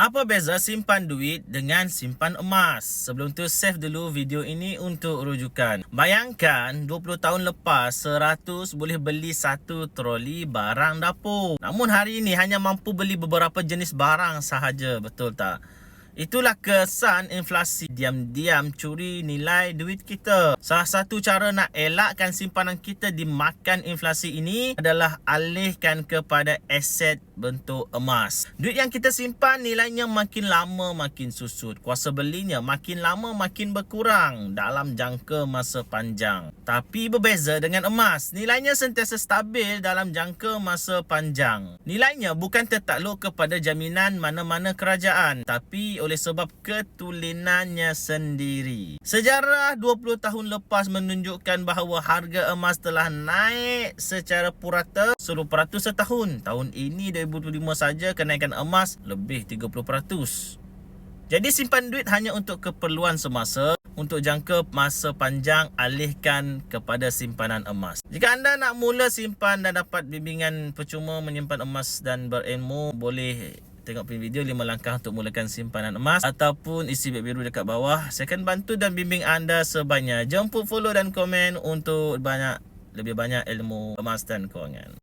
Apa beza simpan duit dengan simpan emas? Sebelum tu save dulu video ini untuk rujukan. Bayangkan 20 tahun lepas 100 boleh beli satu troli barang dapur. Namun hari ini hanya mampu beli beberapa jenis barang sahaja, betul tak? Itulah kesan inflasi diam-diam curi nilai duit kita. Salah satu cara nak elakkan simpanan kita dimakan inflasi ini adalah alihkan kepada aset bentuk emas. Duit yang kita simpan nilainya makin lama makin susut. Kuasa belinya makin lama makin berkurang dalam jangka masa panjang. Tapi berbeza dengan emas, nilainya sentiasa stabil dalam jangka masa panjang. Nilainya bukan tertakluk kepada jaminan mana-mana kerajaan, tapi oleh sebab ketulinannya sendiri. Sejarah 20 tahun lepas menunjukkan bahawa harga emas telah naik secara purata 10% setahun. Tahun ini 2025 saja kenaikan emas lebih 30%. Jadi simpan duit hanya untuk keperluan semasa. Untuk jangka masa panjang, alihkan kepada simpanan emas. Jika anda nak mula simpan dan dapat bimbingan percuma menyimpan emas dan berilmu, boleh tengok video 5 langkah untuk mulakan simpanan emas ataupun isi beg biru dekat bawah. Saya akan bantu dan bimbing anda sebanyak. Jemput follow dan komen untuk lebih banyak ilmu emas dan kewangan.